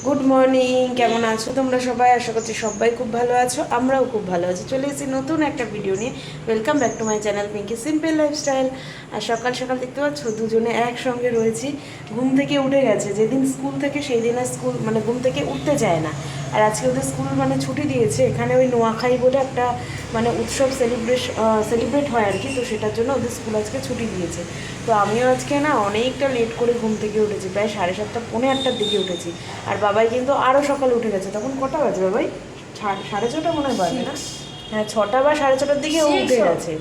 Good morning, কেমন আছো তোমরা সবাই? আশা করছি সবাই খুব ভালো আছো, আমরাও খুব ভালো আছি। চলে এসেছি নতুন একটা ভিডিও নিয়ে। Welcome back to my channel Pinky simple lifestyle. আর সকাল সকাল দেখতে পাচ্ছ দুজনে একসঙ্গে রয়েছি। ঘুম থেকে উঠে গেছে, যেদিন স্কুল থেকে সেই দিন আর স্কুল মানে ঘুম থেকে উঠতে চায় না। আর আজকে ওদের স্কুল মানে ছুটি দিয়েছে, এখানে ওই নোয়াখাই বলে একটা মানে উৎসব সেলিব্রেট হয় আর কি, তো সেটার জন্য ওদের স্কুল আজকে ছুটি দিয়েছে। তো আমিও আজকে না অনেকটা লেট করে ঘুম থেকে উঠেছি, প্রায় 7:30 পৌনে 8টার দিকে উঠেছি। আর বাবাই কিন্তু আরও সকালে উঠে গেছে। তখন কটা বাজে বাবাই? 6:30 মনে হয় বাজে না? হ্যাঁ, 6টা বা 6:30টার দিকে ও উঠে গেছে।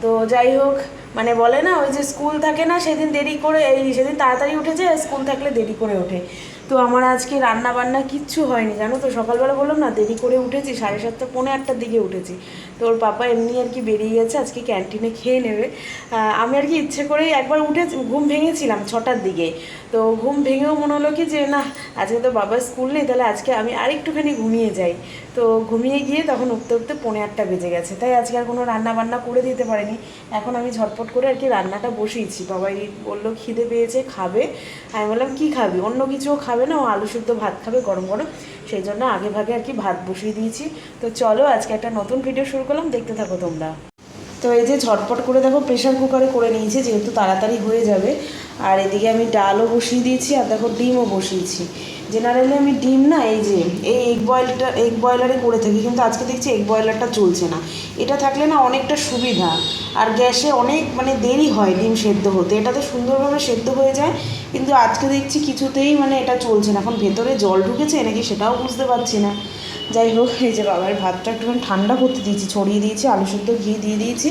তো যাই হোক, মানে বলে না ওই যে স্কুল থাকে না সেদিন দেরি করে, সেদিন তাড়াতাড়ি উঠেছে, স্কুল থাকলে দেরি করে ওঠে। তো আমার আজকে রান্না বান্না কিচ্ছু হয়নি জানো তো। সকালবেলা বললাম না দেরি করে উঠেছি, 7:30 পৌনে 8টার দিকে উঠেছি। তো ওর পাপা এমনি আর কি বেরিয়ে গেছে, আজকে ক্যান্টিনে খেয়ে নেবে। আমি আর কি ইচ্ছে করেই একবার উঠে ঘুম ভেঙেছিলাম 6টার দিকে। তো ঘুম ভেঙেও মনে হলো কি যে না, আজকে তো বাবার স্কুল নেই, তাহলে আজকে আমি আরেকটুখানি ঘুমিয়ে যাই। তো ঘুমিয়ে গিয়ে তখন উঠতে উঠতে পৌনে 8টা বেজে গেছে, তাই আজকে আর কোনো রান্না বান্না করে দিতে পারিনি। এখন আমি ঝটপট করে আর কি রান্নাটা বসিয়েছি। বাবাই বললো খিদে পেয়েছে, খাবে। আমি বললাম কী খাবি? অন্য কিছুও খাবে না, ও আলু সিদ্ধ ভাত খাবে গরম গরম। সেই জন্য আগে ভাগে আর কি ভাত বসিয়ে দিয়েছি। তো চলো আজকে একটা নতুন ভিডিও শুরু করলাম, দেখতে থাকো তোমরা। তো এই যে ঝটপট করে দেখো প্রেশার কুকারে করে নিয়েছি, যেহেতু তাড়াতাড়ি হয়ে যাবে। আর এদিকে আমি ডালও বসিয়ে দিয়েছি, আর দেখো ডিমও বসিয়েছি। জেনারেলি আমি ডিম না এই যে এই এগ বয়লারে করে থাকি, কিন্তু আজকে দেখছি এগ বয়লারটা চলছে না। এটা থাকলে না অনেকটা সুবিধা। আর গ্যাসে অনেক মানে দেরি হয় ডিম সেদ্ধ হতে, এটাতে সুন্দরভাবে সেদ্ধ হয়ে যায়। কিন্তু আজকে দেখছি কিছুতেই মানে এটা চলছে না। এখন ভেতরে জল ঢুকেছে নাকি সেটাও বুঝতে পারছি না। যাই হোক, এই যে বাবার ভাতটা একটুখানি ঠান্ডা করতে দিয়েছি, ছড়িয়ে দিয়েছি, আলু সেদ্ধ ঘি দিয়ে দিয়েছি।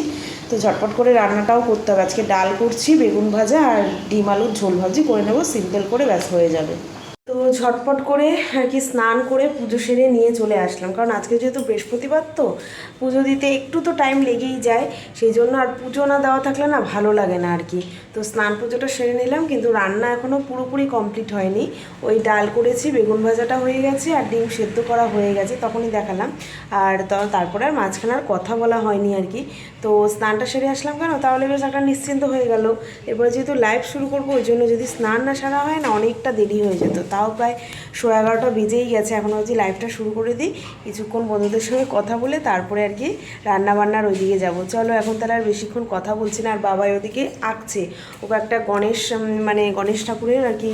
তো ঝটপট করে রান্নাটাও করতে হবে। আজকে ডাল করছি, বেগুন ভাজা আর ডিম আলুর ঝোল ভাজি করে নেবো, সিম্পল করে ব্যাস হয়ে যাবে। তো ঝটপট করে আর কি স্নান করে পুজো সেরে নিয়ে চলে আসলাম, কারণ আজকে যেহেতু বৃহস্পতিবার, তো পুজো দিতে একটু তো টাইম লেগেই যায়। সেই জন্য আর পুজো না দেওয়া থাকলে না ভালো লাগে না আর কি। তো স্নান পুজোটা সেরে নিলাম, কিন্তু রান্না এখনও পুরোপুরি কমপ্লিট হয়নি। ওই ডাল করেছি, বেগুন ভাজাটা হয়ে গেছে, আর ডিম সেদ্ধ করা হয়ে গেছে, তখনই দেখালাম। আর তারপরে আর মাঝখানে আর কথা বলা হয়নি আর কি। তো স্নানটা সেরে আসলাম কেন, তাহলে বেশ একটা নিশ্চিন্ত হয়ে গেল। এরপরে যেহেতু লাইভ শুরু করবো, ওই জন্য যদি স্নান না সারা হয় না অনেকটা দেরি হয়ে যেত। তাও প্রায় 11:30 বেজেই গেছে। এখন যদি লাইভটা শুরু করে দিই, কিছুক্ষণ বন্ধুদের সঙ্গে কথা বলে তারপরে আর কি রান্নাবান্নার ওইদিকে যাবো। চলো এখন তাহলে আর বেশিক্ষণ কথা বলছি না। আর বাবাই ওদিকে আঁকছে, ওকে একটা গণেশ ঠাকুরের আর কি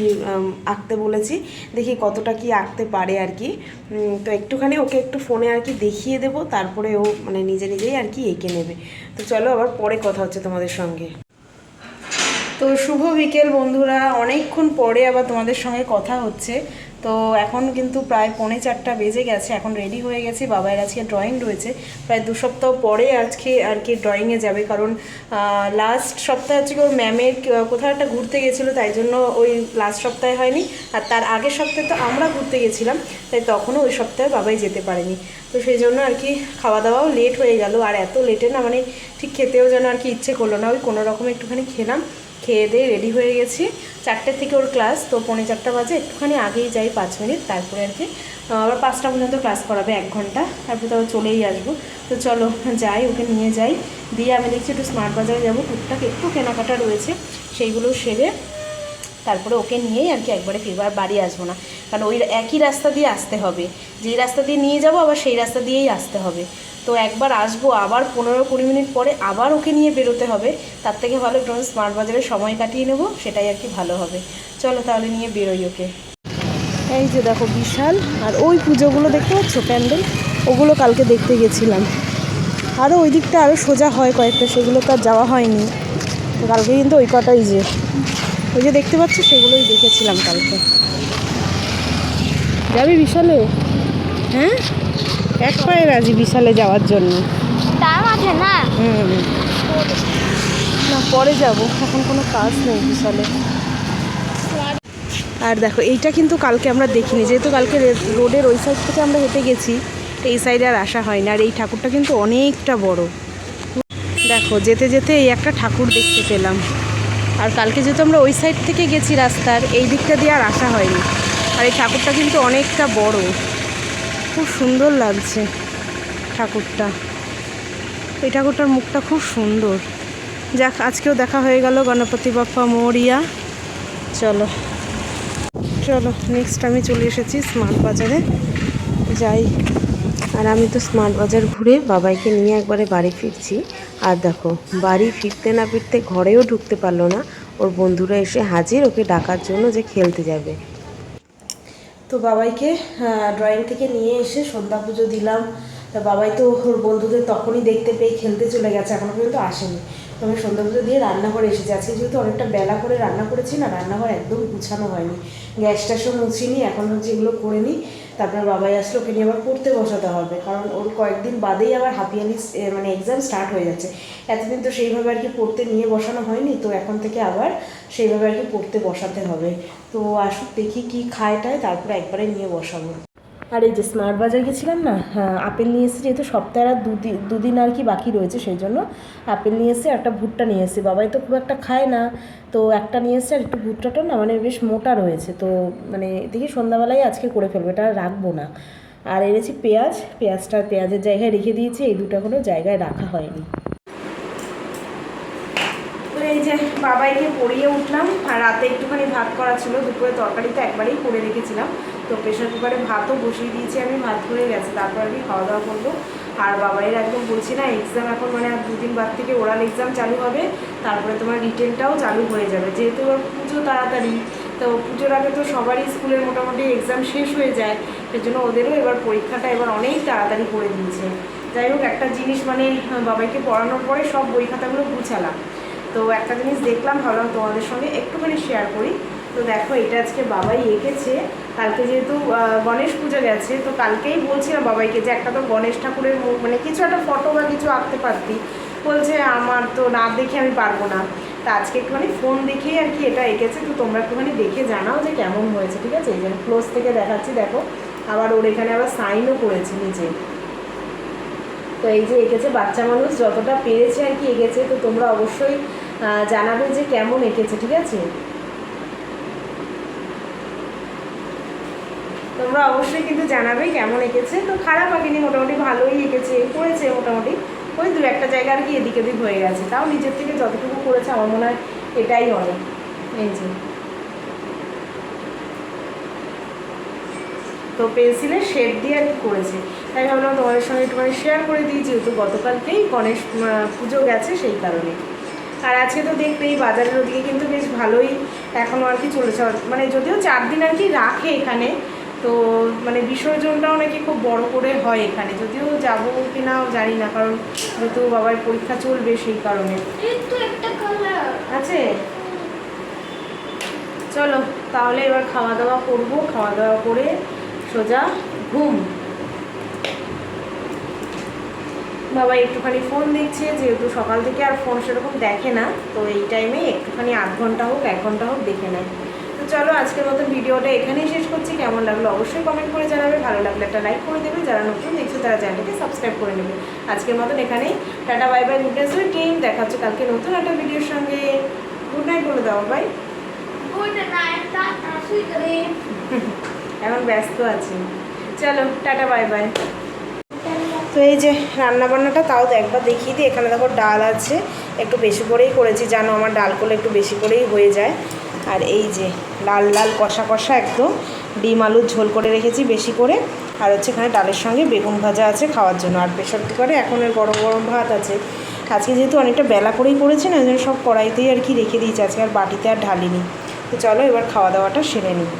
আঁকতে বলেছি, দেখি কতটা কি আঁকতে পারে আর কি। তো একটুখানি ওকে একটু ফোনে আর কি দেখিয়ে দেবো, তারপরে ও মানে নিজে নিজেই আর কি এঁকে নেবে। তো চলো আবার পরে কথা হচ্ছে তোমাদের সঙ্গে। তো শুভ বিকেল বন্ধুরা, অনেকক্ষণ পরে আবার তোমাদের সঙ্গে কথা হচ্ছে। তো এখন কিন্তু প্রায় 3:45 বেজে গেছে, এখন রেডি হয়ে গেছি। বাবার আজকে ড্রয়িং রয়েছে, প্রায় 2 সপ্তাহ পরে আজকে আর কি ড্রয়িংয়ে যাবে। কারণ লাস্ট সপ্তাহে হচ্ছে ওর ম্যামের কোথাও একটা ঘুরতে গেছিলো, তাই জন্য ওই লাস্ট সপ্তাহে হয়নি। আর তার আগের সপ্তাহে তো আমরা ঘুরতে গেছিলাম, তাই তখনও ওই সপ্তাহে বাবাই যেতে পারেনি। তো সেই জন্য আর কি খাওয়া দাওয়াও লেট হয়ে গেল। আর এত লেটে না মানে ঠিক খেতেও যেন আর কি ইচ্ছে করলো না, ওই কোনো রকম একটুখানি খেলাম। খেয়ে দিয়ে রেডি হয়ে গেছি। 4টে থেকে ওর ক্লাস, তো 3:45 বাজে, একটুখানি আগেই যাই 5 মিনিট, তারপরে আর কি আবার 5টা পর্যন্ত ক্লাস করাবে 1 ঘন্টা, তারপরে তো চলেই আসবো। তো চলো যাই, ওকে নিয়ে যাই। দিয়ে আমি দেখছি একটু স্মার্ট বাজারে যাবো, টুকটাক একটু কেনাকাটা রয়েছে, সেইগুলো সেরে তারপরে ওকে নিয়েই আর কি একবারে ফিরবো। আর বাড়ি আসবো না, কারণ ওই একই রাস্তা দিয়ে আসতে হবে, যেই রাস্তা দিয়ে নিয়ে যাবো আবার সেই রাস্তা দিয়েই আসতে হবে। তো একবার আসবো, আবার 15-20 মিনিট পরে আবার ওকে নিয়ে বেরোতে হবে। তার থেকে ভালো একটু স্মার্ট বাজারে সময় কাটিয়ে নেবো, সেটাই আর কি ভালো হবে। চলো তাহলে নিয়ে বেরোই ওকে। এই যে দেখো বিশাল, আর ওই পুজোগুলো দেখতে পাচ্ছ প্যান্ডেল, ওগুলো কালকে দেখতে গেছিলাম। আরও ওই দিকটা আরও সোজা হয় কয়েকটা, সেগুলো তো আর যাওয়া হয়নি। তো কালকে কিন্তু ওই কটাই যে ওই যে দেখতে পাচ্ছ সেগুলোই দেখেছিলাম কালকে। যাবি বিশালে? হ্যাঁ, এক পায়ে রাজি বিশালে যাওয়ার জন্য। দাম আছে না? না, পরে যাব, এখন কোনো কাজ নেই বিশালে। আর দেখো এইটা কিন্তু কালকে আমরা দেখিনি, যেহেতু কালকে রোডের ওই সাইড থেকে আমরা হেঁটে গেছি, এই সাইডে আর আসা হয় না। আর এই ঠাকুরটা কিন্তু অনেকটা বড়। দেখো যেতে যেতে এই একটা ঠাকুর দেখতে পেলাম। আর কালকে যেহেতু আমরা ওই সাইড থেকে গেছি রাস্তার, এই দিকটা দিয়ে আর আসা হয়নি। আর এই ঠাকুরটা কিন্তু অনেকটা বড়, খুব সুন্দর লাগছে ঠাকুরটা। এই ঠাকুরটার মুখটা খুব সুন্দর। যাক, আজকেও দেখা হয়ে গেল। গণপতি বাপ্পা মোরিয়া। চলো চলো নেক্সট আমি চলে এসেছি স্মার্ট বাজারে যাই। আর আমি তো স্মার্ট বাজার ঘুরে বাবাইকে নিয়ে একবারে বাড়ি ফিরছি। আর দেখো বাড়ি ফিরতে না ফিরতে ঘরেও ঢুকতে পারলো না, ওর বন্ধুরা এসে হাজির ওকে ডাকার জন্য যে খেলতে যাবে। তো বাবাইকে ড্রয়িং থেকে নিয়ে এসে সন্ধ্যা পুজো দিলাম। তা বাবাই তো ওর বন্ধুদের তখনই দেখতে পেয়ে খেলতে চলে গেছে, এখনও পর্যন্ত আসেনি। তো আমি সন্ধ্যা পুজো দিয়ে রান্নাঘরে এসেছি। আজকে যেহেতু অনেকটা বেলা করে রান্না করেছি না, রান্নাঘর একদম গুছানো হয়নি, গ্যাস ট্যাসও মুছিনি, এখন হচ্ছে এগুলো করে নিই। তারপরে বাবাই আসলে ওকে নিয়ে আবার পড়তে বসাতে হবে, কারণ ওর কয়েকদিন বাদেই আবার হাফ ইয়ারলি মানে এক্সাম স্টার্ট হয়ে যাচ্ছে। এতদিন তো সেইভাবে আর কি পড়তে নিয়ে বসানো হয়নি, তো এখন থেকে আবার সেইভাবে আর কি পড়তে বসাতে হবে। তো আসুক দেখি কি খায় টায়, তারপরে একবারে নিয়ে বসাবো। আর এই যে স্মার্ট বাজার গেছিলাম না, হ্যাঁ আপেল নিয়ে এসেছি, যেহেতু সপ্তাহে আর দুদিন আর কি বাকি রয়েছে, সেই জন্য আপেল নিয়ে এসে একটা ভুট্টা নিয়ে এসেছি। বাবাই তো খুব একটা খায় না, তো একটা নিয়ে এসেছে। আর একটু ভুট্টাটা না মানে বেশ মোটা রয়েছে, তো মানে দেখি সন্ধ্যাবেলায় আজকে করে ফেলবো, এটা রাখবো না। আর এনেছি পেঁয়াজের জায়গায় রেখে দিয়েছি, এই দুটো কোনো জায়গায় রাখা হয়নি। তো এই যে বাবাইকে পড়িয়ে উঠলাম, আর রাতে একটুখানি ভাত করা ছিল, দুপুরে তরকারিটা একবারেই করে রেখেছিলাম। তো প্রেশার কুকারে ভাতও বসিয়ে দিয়েছি আমি, ভাত হয়ে গেছে, তারপর আমি খাওয়া দাওয়া করবো। আর বাবাইয়ের একদম বলছি না এক্সাম এখন মানে আর 2 দিন বাদ থেকে ওরাল এক্সাম চালু হবে, তারপরে তোমার রিটেনটাও চালু হয়ে যাবে। যেহেতু ওর পুজো তাড়াতাড়ি, তো পুজোর আগে তো সবারই স্কুলের মোটামুটি এক্সাম শেষ হয়ে যায়, সেই জন্য ওদেরও এবার পরীক্ষাটা এবার অনেক তাড়াতাড়ি করে দিয়েছে। যাই হোক একটা জিনিস মানে বাবাইকে পড়ানোর পরে সব বই খাতাগুলো গুছালাম, তো একটা জিনিস দেখলাম, ভাবলাম তোমাদের সঙ্গে একটুখানি শেয়ার করি। তো দেখো এটা আজকে বাবাই এঁকেছে। কালকে যেহেতু গণেশ পুজো গেছে, তো কালকেই বলছিলাম বাবাইকে যে একটা তো গণেশ ঠাকুরের মানে কিছু একটা ফটো বা কিছু আঁকতে পারতি, বলছে আমার তো না দেখে আমি পারবো না। তা আজকে একটুখানি ফোন দেখেই আর কি এটা এঁকেছে, তো তোমরা একটুখানি দেখে জানাও যে কেমন হয়েছে, ঠিক আছে? এই যে ক্লোজ থেকে দেখাচ্ছি, দেখো আবার ওর এখানে আবার সাইনও করেছে নিচে। তো এই যে এঁকেছে, বাচ্চা মানুষ যতটা পেরেছে আর কি এঁকেছে, তো তোমরা অবশ্যই জানাবে যে কেমন এঁকেছে, ঠিক আছে? তোমরা অবশ্যই কিন্তু জানাবে কেমন এঁকেছে। তো খারাপ আঁকেনি, মোটামুটি ভালোই এঁকেছে, করেছে মোটামুটি। ওই 2-একটা জায়গা আর কি এদিক ওদিক হয়ে গেছে, তাও নিজের থেকে যতটুকু করেছে আমার মনে হয় এটাই অনেক। এই যে তো পেন্সিলের শেড দিয়ে আর কি করেছে, তাই ভাবলাম তোমাদের সঙ্গে একটুখানি শেয়ার করে দিই, যেহেতু গতকালকেই গণেশ পুজো গেছে সেই কারণে। আর আজকে তো দেখবেই বাজারের ওদিকে কিন্তু বেশ ভালোই এখনও আর কি চলেছে, মানে যদিও 4 দিন আর কি রাখে এখানে, তো মানে বিসর্জনটাও নাকি খুব বড় করে হয় এখানে, যদিও যাবো কি না জানি না, কারণ যেহেতু বাবার পরীক্ষা চলবে সেই কারণে। আছে চলো তাহলে এবার খাওয়া দাওয়া করবো, খাওয়া দাওয়া করে সোজা ঘুম। বাবা একটুখানি ফোন দেখছে, যেহেতু সকাল থেকে আর ফোন সেরকম দেখে না, তো এই টাইমে একটুখানি 8 ঘন্টা হোক 1 ঘন্টা হোক দেখে নেয়। তো চলো আজকের মতো ভিডিওটা এখানেই শেষ করছি। কেমন লাগলো অবশ্যই কমেন্ট করে জানাবে, ভালো লাগলে একটা লাইক করে দেবে, যারা নতুন দেখছো তারা চ্যানেলটাকে সাবস্ক্রাইব করে নেবে। আজকের মতন এখানেই tata, bye bye, good night team, দেখা হচ্ছে কালকে নতুন একটা ভিডিওর সঙ্গে। গুড নাইট বলে দাও বাই। এখন ব্যস্ত আছি, চলো টাটা বাই বাই। তো এই যে রান্নাবান্নাটা তাও একবার দেখিয়ে দিই। এখানে দেখো ডাল আছে, একটু বেশি করেই করেছি, জানো আমার ডাল করলে একটু বেশি করেই হয়ে যায়। আর এই যে লাল লাল কষা কষা একদম ডিম আলুর ঝোল করে রেখেছি বেশি করে। আর হচ্ছে এখানে ডালের সঙ্গে বেগুন ভাজা আছে খাওয়ার জন্য। আর প্রেশার কুকারে এখন গরম গরম ভাত আছে। আজকে যেহেতু অনেকটা বেলা করেই করেছি না, ওই জন্য সব কড়াইতেই আর কি রেখে দিয়েছি, আজকে আর বাটিতে আর ঢালিনি। তো চলো এবার খাওয়া দাওয়াটা সেরে নিই।